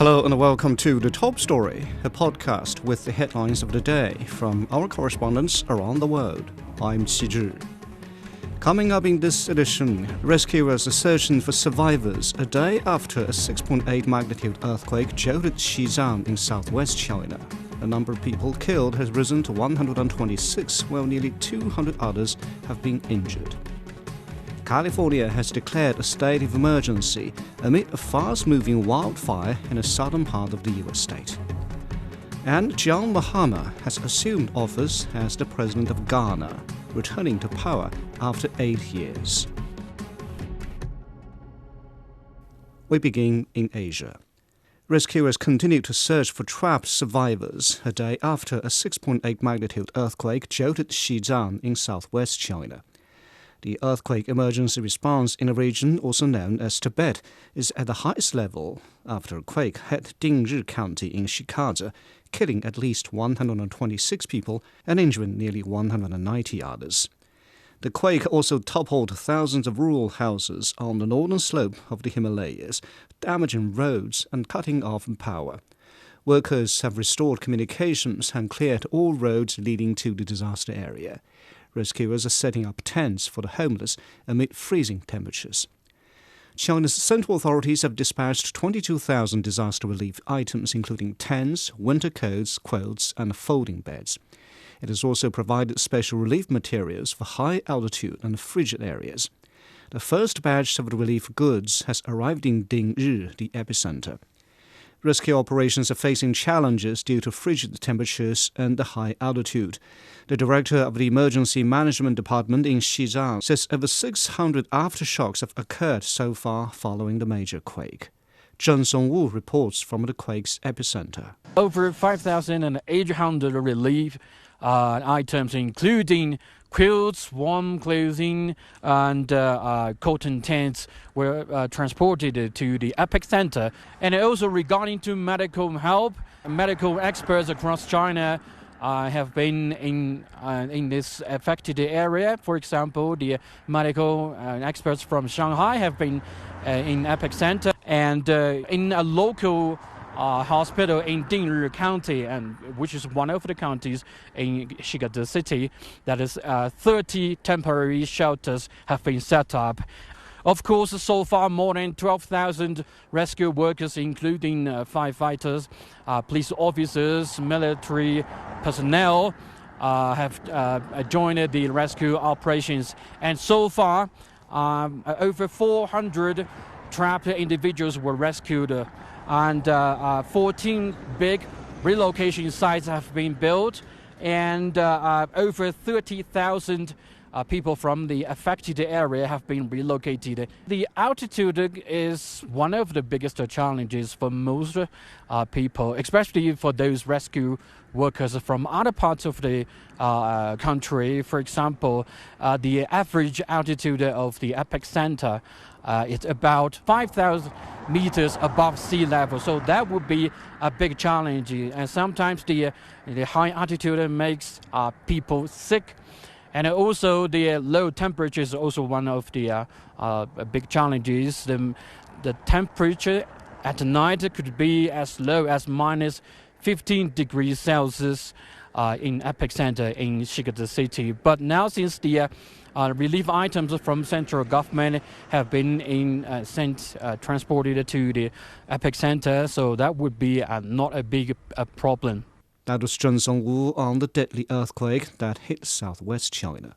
Hello and welcome to The Top Story, a podcast with the headlines of the day from our correspondents around the world. I'm Xizang. Coming up in this edition, rescuers are searching for survivors a day after a 6.8 magnitude earthquake jolted Xizang in southwest China. The number of people killed has risen to 126, while nearly 200 others have been injured. California has declared a state of emergency amid a fast-moving wildfire in the southern part of the U.S. state. And John Mahama has assumed office as the president of Ghana, returning to power after 8 years. We begin in Asia. Rescuers continue to search for trapped survivors a day after a 6.8 magnitude earthquake jolted Xizang in southwest China. The earthquake emergency response in the region, also known as Tibet, is at the highest level after a quake hit Dingzhi County in Shikaza, killing at least 126 people and injuring nearly 190 others. The quake also toppled thousands of rural houses on the northern slope of the Himalayas, damaging roads and cutting off power. Workers have restored communications and cleared all roads leading to the disaster area. Rescuers are setting up tents for the homeless amid freezing temperatures. China's central authorities have dispatched 22,000 disaster relief items, including tents, winter coats, quilts, and folding beds. It has also provided special relief materials for high altitude and frigid areas. The first batch of the relief goods has arrived in Dingzhi, the epicenter. Rescue operations are facing challenges due to frigid temperatures and the high altitude. The director of the Emergency Management Department in Xizang says over 600 aftershocks have occurred so far following the major quake. Zheng reports from the quake's epicenter. Over 5,800 relief items, including quilts, warm clothing, and cotton tents were transported to the epicenter. And also regarding to medical help, medical experts across China have been in this affected area. For example, the medical experts from Shanghai have been in epicenter, and in a local hospital in Dingzhi County, and which is one of the counties in Shikaza City, that is 30 temporary shelters have been set up. Of course, so far more than 12,000 rescue workers, including firefighters, police officers, military personnel, have joined the rescue operations. And so far, over 400 trapped individuals were rescued, and 14 big relocation sites have been built, and over 30,000 people from the affected area have been relocated. The altitude is one of the biggest challenges for most people, especially for those rescue workers from other parts of the country. For example, the average altitude of the epicenter is about 5,000 meters above sea level, so that would be a big challenge. And sometimes the high altitude makes people sick. And also the low temperature is also one of the big challenges. The temperature at night could be as low as minus 15 degrees Celsius in epicenter in Shikaza City. But now, since the relief items from central government have been transported to the epicenter, so that would be not a big problem. That was Zheng on the deadly earthquake that hit southwest China.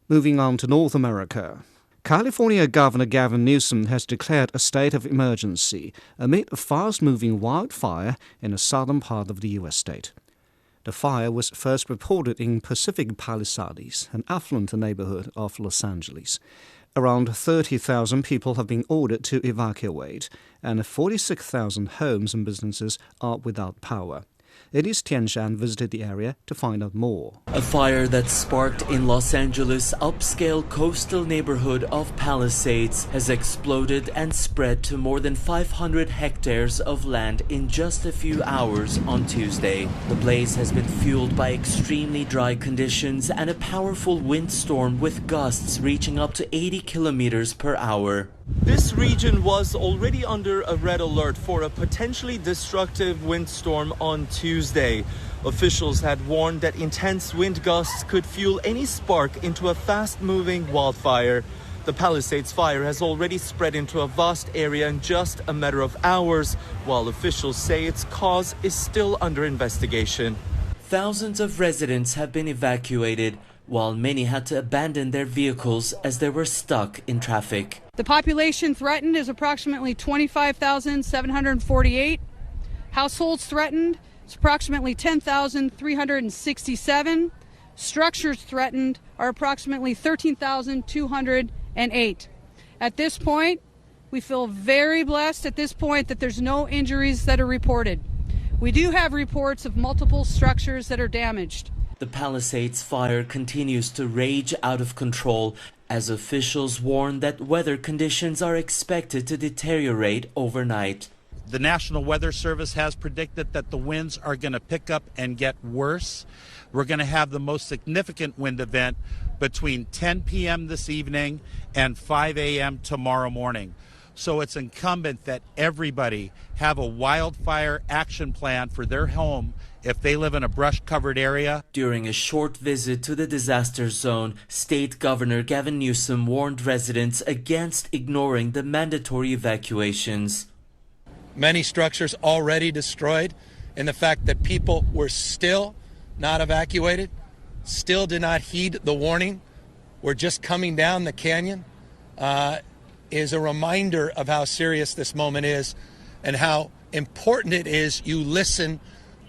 Moving on to North America. California Governor Gavin Newsom has declared a state of emergency amid a fast-moving wildfire in the southern part of the U.S. state. The fire was first reported in Pacific Palisades, an affluent neighborhood of Los Angeles. Around 30,000 people have been ordered to evacuate, and 46,000 homes and businesses are without power. Elise Tianshan visited the area to find out more. A fire that sparked in Los Angeles' upscale coastal neighborhood of Palisades has exploded and spread to more than 500 hectares of land in just a few hours on Tuesday. The blaze has been fueled by extremely dry conditions and a powerful windstorm with gusts reaching up to 80 kilometers per hour. This region was already under a red alert for a potentially destructive windstorm on Tuesday. Officials had warned that intense wind gusts could fuel any spark into a fast-moving wildfire. The Palisades fire has already spread into a vast area in just a matter of hours, while officials say its cause is still under investigation. Thousands of residents have been evacuated, while many had to abandon their vehicles as they were stuck in traffic. The population threatened is approximately 25,748. Households threatened is approximately 10,367. Structures threatened are approximately 13,208. At this point, we feel very blessed at this point that there's no injuries that are reported. We do have reports of multiple structures that are damaged. The Palisades fire continues to rage out of control as officials warn that weather conditions are expected to deteriorate overnight. The National Weather Service has predicted that the winds are going to pick up and get worse. We're going to have the most significant wind event between 10 p.m. this evening and 5 a.m. tomorrow morning. So it's incumbent that everybody have a wildfire action plan for their home if they live in a brush-covered area. During a short visit to the disaster zone, State Governor Gavin Newsom warned residents against ignoring the mandatory evacuations. Many structures already destroyed, and the fact that people were still not evacuated, still did not heed the warning, were just coming down the canyon, is a reminder of how serious this moment is and how important it is you listen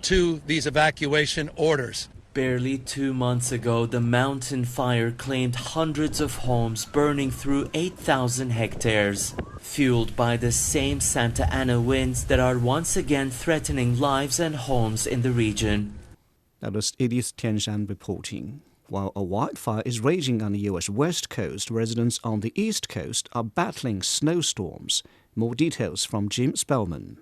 to these evacuation orders. Barely 2 months ago, the mountain fire claimed hundreds of homes, burning through 8,000 hectares, fueled by the same Santa Ana winds that are once again threatening lives and homes in the region. That was Elise Tianshan reporting. While a wildfire is raging on the U.S. West Coast, residents on the East Coast are battling snowstorms. More details from Jim Spellman.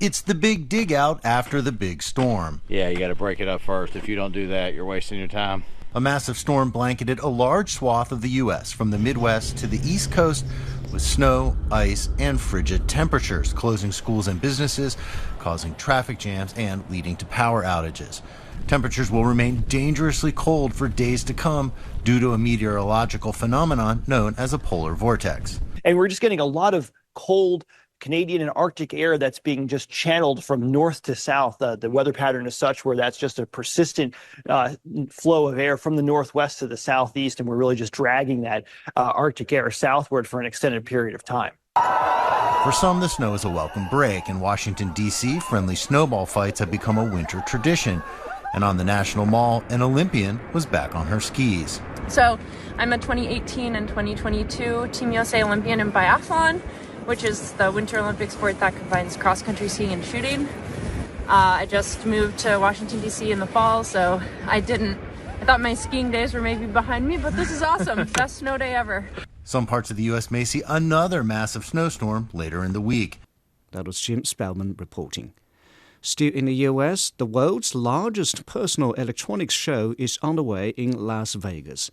It's the big dig out after the big storm. Yeah, you got to break it up first. If you don't do that, you're wasting your time. A massive storm blanketed a large swath of the U.S. from the Midwest to the East Coast with snow, ice, and frigid temperatures, closing schools and businesses, causing traffic jams, and leading to power outages. Temperatures will remain dangerously cold for days to come due to a meteorological phenomenon known as a polar vortex. And we're just getting a lot of cold Canadian and Arctic air that's being just channeled from north to south. The weather pattern is such where that's just a persistent flow of air from the northwest to the southeast, and we're really just dragging that Arctic air southward for an extended period of time. For some, the snow is a welcome break. In Washington, D.C., friendly snowball fights have become a winter tradition. And on the National Mall, an Olympian was back on her skis. So I'm a 2018 and 2022 Team USA Olympian in biathlon, which is the Winter Olympic sport that combines cross-country skiing and shooting. I just moved to Washington, D.C. in the fall, so I thought my skiing days were maybe behind me, but this is awesome. Best snow day ever. Some parts of the U.S. may see another massive snowstorm later in the week. That was Jim Spellman reporting. Still in the U.S., the world's largest personal electronics show is underway in Las Vegas.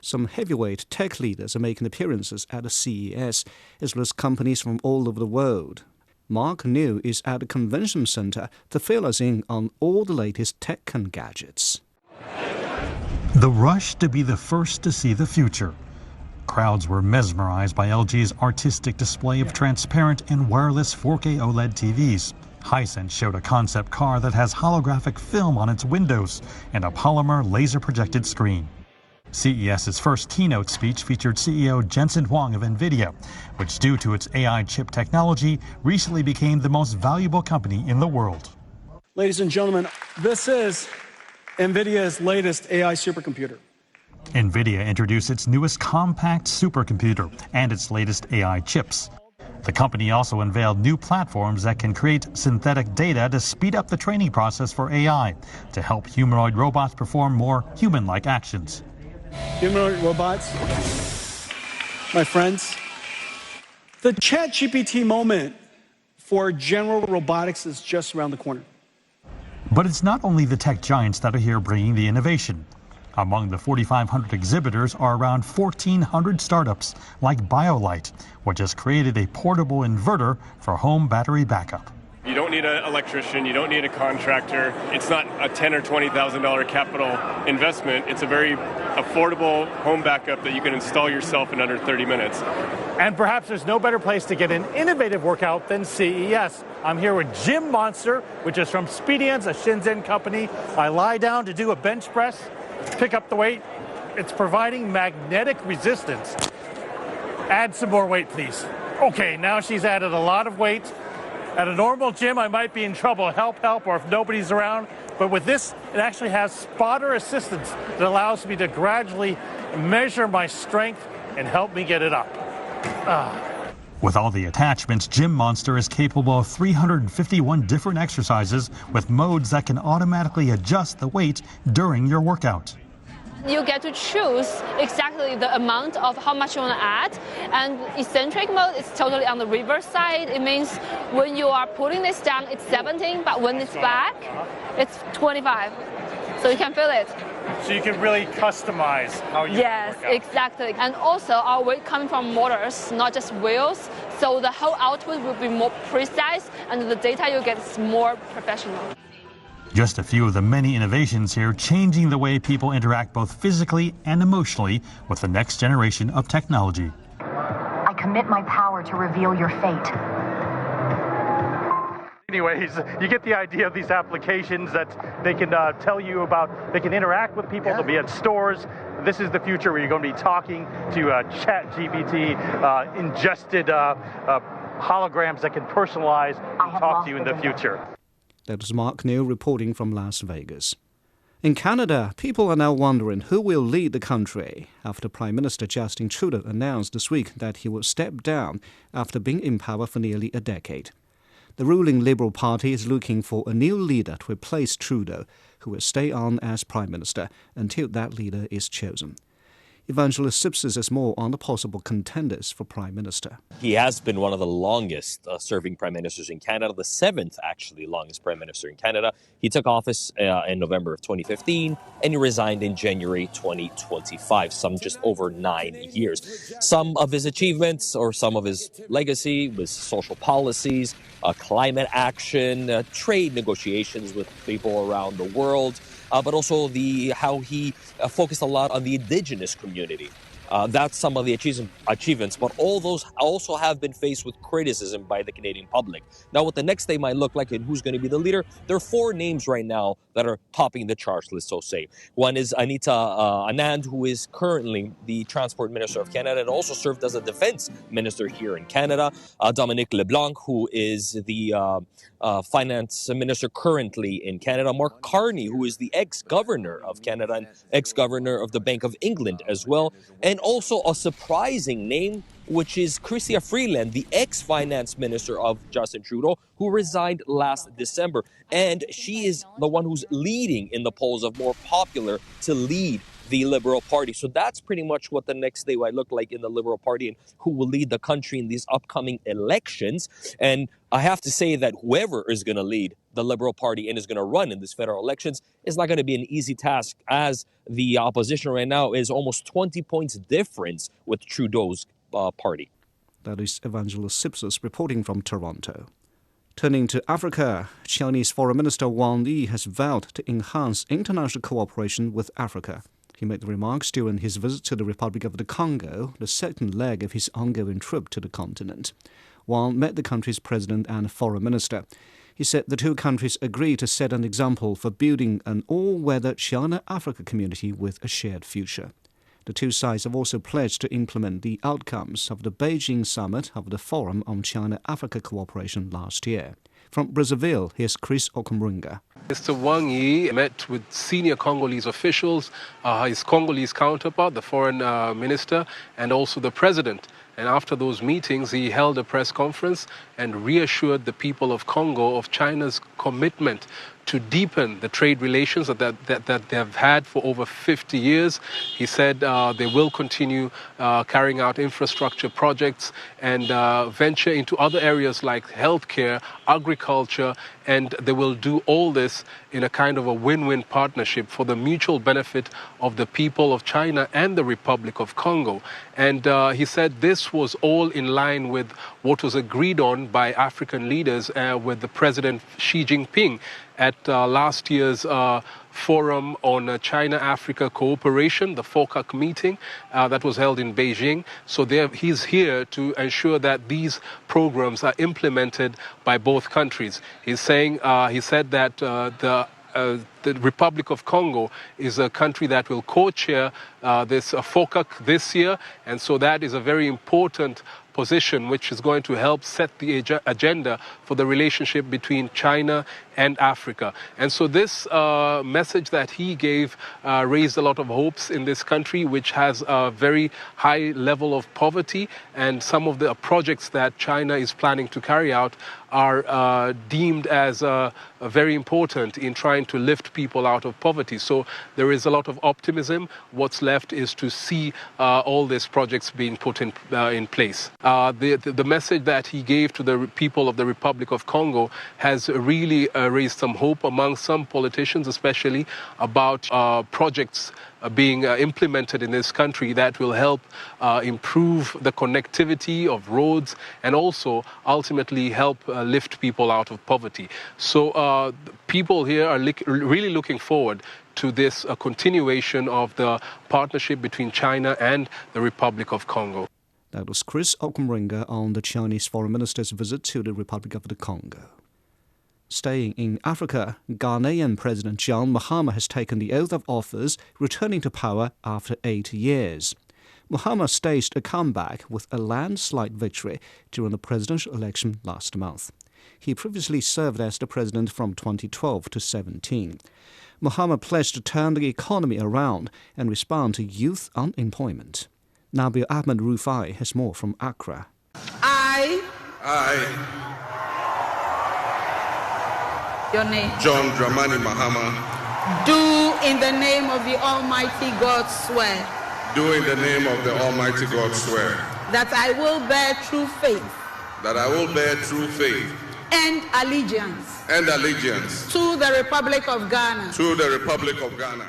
Some heavyweight tech leaders are making appearances at the CES, as well as companies from all over the world. Mark New is at the convention center to fill us in on all the latest tech and gadgets. The rush to be the first to see the future. Crowds were mesmerized by LG's artistic display of transparent and wireless 4K OLED TVs. Hisense showed a concept car that has holographic film on its windows and a polymer laser-projected screen. CES's first keynote speech featured CEO Jensen Huang of NVIDIA, which, due to its AI chip technology, recently became the most valuable company in the world. Ladies and gentlemen, this is NVIDIA's latest AI supercomputer. NVIDIA introduced its newest compact supercomputer and its latest AI chips. The company also unveiled new platforms that can create synthetic data to speed up the training process for AI to help humanoid robots perform more human-like actions. Humanoid robots, my friends, the ChatGPT moment for general robotics is just around the corner. But it's not only the tech giants that are here bringing the innovation. Among the 4,500 exhibitors are around 1,400 startups like BioLite, which has created a portable inverter for home battery backup. You don't need an electrician, you don't need a contractor. It's not a $10,000 or $20,000 capital investment. It's a very affordable home backup that you can install yourself in under 30 minutes. And perhaps there's no better place to get an innovative workout than CES. I'm here with Gym Monster, which is from Speedians, a Shenzhen company. I lie down to do a bench press, pick up the weight. It's providing magnetic resistance. Add some more weight, please. Okay, now she's added a lot of weight. At a normal gym, I might be in trouble. Help, or if nobody's around. But with this, it actually has spotter assistance that allows me to gradually measure my strength and help me get it up. With all the attachments, Gym Monster is capable of 351 different exercises with modes that can automatically adjust the weight during your workout. You get to choose exactly the amount of how much you want to add. And eccentric mode is totally on the reverse side. It means when you are putting this down, it's 17, but when it's back, it's 25. So you can feel it. So you can really customize how you work out. Exactly. And also our weight coming from motors, not just wheels. So the whole output will be more precise and the data you get is more professional. Just a few of the many innovations here changing the way people interact both physically and emotionally with the next generation of technology. I commit my power to reveal your fate. Anyways, you get the idea of these applications that they can tell you about. They can interact with people. They'll be at stores. This is the future where you're going to be talking to ChatGPT, ingested holograms that can personalize and talk to you in the future. That was Mark Neal reporting from Las Vegas. In Canada, people are now wondering who will lead the country after Prime Minister Justin Trudeau announced this week that he will step down after being in power for nearly a decade. The ruling Liberal Party is looking for a new leader to replace Trudeau, who will stay on as Prime Minister until that leader is chosen. Evangelist Sipsis is more on the possible contenders for Prime Minister. He has been one of the longest serving Prime Ministers in Canada, the seventh actually longest Prime Minister in Canada. He took office in November of 2015 and he resigned in January 2025, some just over 9 years. Some of his achievements or some of his legacy was social policies, climate action, trade negotiations with people around the world. But also how he focused a lot on the indigenous community. That's some of the achievements, but all those also have been faced with criticism by the Canadian public. Now, what the next day might look like and who's going to be the leader, there are four names right now that are topping the charge list, so say. One is Anita Anand, who is currently the Transport Minister of Canada and also served as a Defense Minister here in Canada. Dominic LeBlanc, who is the Finance Minister currently in Canada. Mark Carney, who is the ex-governor of Canada and ex-governor of the Bank of England as well. And also a surprising name, which is Chrystia Freeland, the ex-finance minister of Justin Trudeau, who resigned last December. And she is the one who's leading in the polls of more popular to lead the Liberal Party. So that's pretty much what the next day might look like in the Liberal Party and who will lead the country in these upcoming elections. And I have to say that whoever is going to lead the Liberal Party and is going to run in these federal elections is not going to be an easy task, as the opposition right now is almost 20 points difference with Trudeau's party. That is Evangelist Sipsis reporting from Toronto. Turning to Africa, Chinese Foreign Minister Wang Yi has vowed to enhance international cooperation with Africa. He made the remarks during his visit to the Republic of the Congo, the second leg of his ongoing trip to the continent. Wang met the country's president and foreign minister. He said the two countries agreed to set an example for building an all-weather China-Africa community with a shared future. The two sides have also pledged to implement the outcomes of the Beijing summit of the Forum on China-Africa Cooperation last year. From Brazzaville, here's Chris Okumrunga. Mr. Wang Yi met with senior Congolese officials, his Congolese counterpart, the foreign minister, and also the president. And after those meetings, he held a press conference and reassured the people of Congo of China's commitment to deepen the trade relations that they have had for over 50 years. He said they will continue carrying out infrastructure projects and venture into other areas like healthcare, agriculture, and they will do all this in a kind of a win-win partnership for the mutual benefit of the people of China and the Republic of Congo. And he said this was all in line with what was agreed on by African leaders with the President Xi Jinping at last year's Forum on China-Africa Cooperation, the FOCAC meeting that was held in Beijing. So he's here to ensure that these programs are implemented by both countries. He said that the Republic of Congo is a country that will co-chair this FOCAC this year, and so that is a very important position which is going to help set the agenda for the relationship between China and Africa. And so this message that he gave raised a lot of hopes in this country, which has a very high level of poverty, and some of the projects that China is planning to carry out are deemed as very important in trying to lift people out of poverty. So there is a lot of optimism. What's left is to see all these projects being put in place. The message that he gave to the people of the Republic of Congo has really raised some hope among some politicians, especially about projects being implemented in this country that will help improve the connectivity of roads and also ultimately help lift people out of poverty. So people here are really looking forward to this continuation of the partnership between China and the Republic of Congo. That was Chris Okumringa on the Chinese Foreign Minister's visit to the Republic of the Congo. Staying in Africa, Ghanaian President John Mahama has taken the oath of office, returning to power after 8 years. Mahama staged a comeback with a landslide victory during the presidential election last month. He previously served as the president from 2012 to 2017. Mahama pledged to turn the economy around and respond to youth unemployment. Nabil Ahmed Rufai has more from Accra. Your name? John Dramani Mahama. Do in the name of the Almighty God swear. Do in the name of the Almighty God swear. That I will bear true faith. That I will bear true faith. And allegiance. And allegiance. To the Republic of Ghana. To the Republic of Ghana.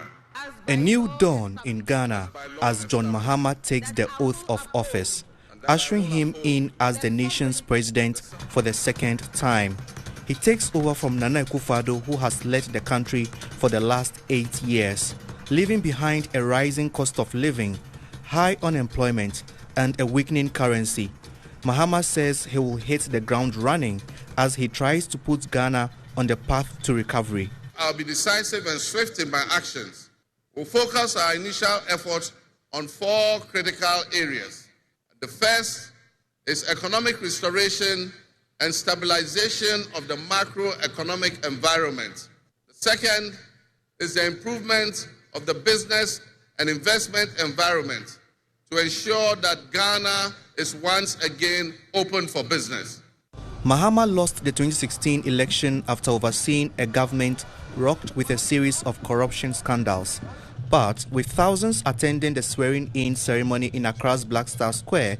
A new dawn in Ghana as John Mahama takes the oath of office, ushering him in as the nation's president for the second time. He takes over from Nana Akufo-Addo, who has led the country for the last 8 years, leaving behind a rising cost of living, high unemployment, and a weakening currency. Mahama says he will hit the ground running as he tries to put Ghana on the path to recovery. I'll be decisive and swift in my actions. We'll focus our initial efforts on 4 critical areas. The first is economic restoration and stabilization of the macroeconomic environment. The second is the improvement of the business and investment environment to ensure that Ghana is once again open for business. Mahama lost the 2016 election after overseeing a government rocked with a series of corruption scandals. But with thousands attending the swearing-in ceremony in Accra's Black Star Square,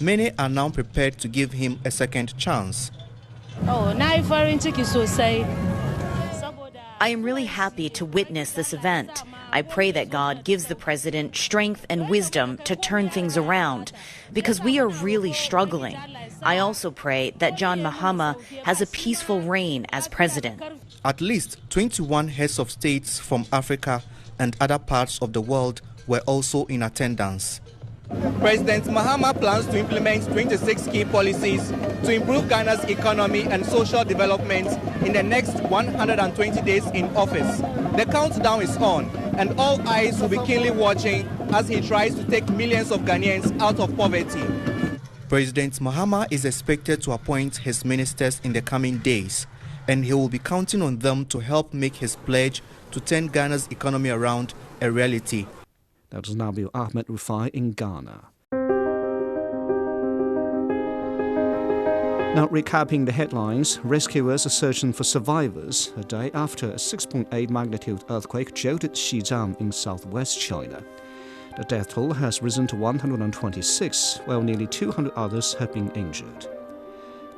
many are now prepared to give him a second chance. I am really happy to witness this event. I pray that God gives the president strength and wisdom to turn things around, because we are really struggling. I also pray that John Mahama has a peaceful reign as president. At least 21 heads of states from Africa and other parts of the world were also in attendance. President Mahama plans to implement 26 key policies to improve Ghana's economy and social development in the next 120 days in office. The countdown is on, and all eyes will be keenly watching as he tries to take millions of Ghanaians out of poverty. President Mahama is expected to appoint his ministers in the coming days, and he will be counting on them to help make his pledge to turn Ghana's economy around a reality. That was Nabil Ahmed Rufai in Ghana. Now, recapping the headlines, rescuers are searching for survivors a day after a 6.8 magnitude earthquake jolted Xizang in southwest China. The death toll has risen to 126, while nearly 200 others have been injured.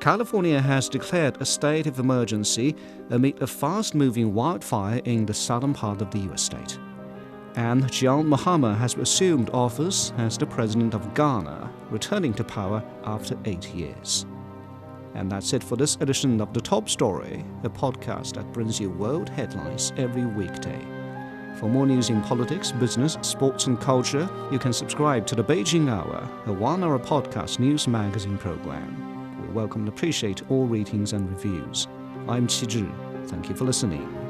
California has declared a state of emergency amid a fast-moving wildfire in the southern part of the U.S. state. And John Mahama has assumed office as the president of Ghana, returning to power after 8 years. And that's it for this edition of The Top Story, a podcast that brings you world headlines every weekday. For more news in politics, business, sports and culture, you can subscribe to The Beijing Hour, a one-hour podcast news magazine program. We welcome and appreciate all ratings and reviews. I'm Xizang. Thank you for listening.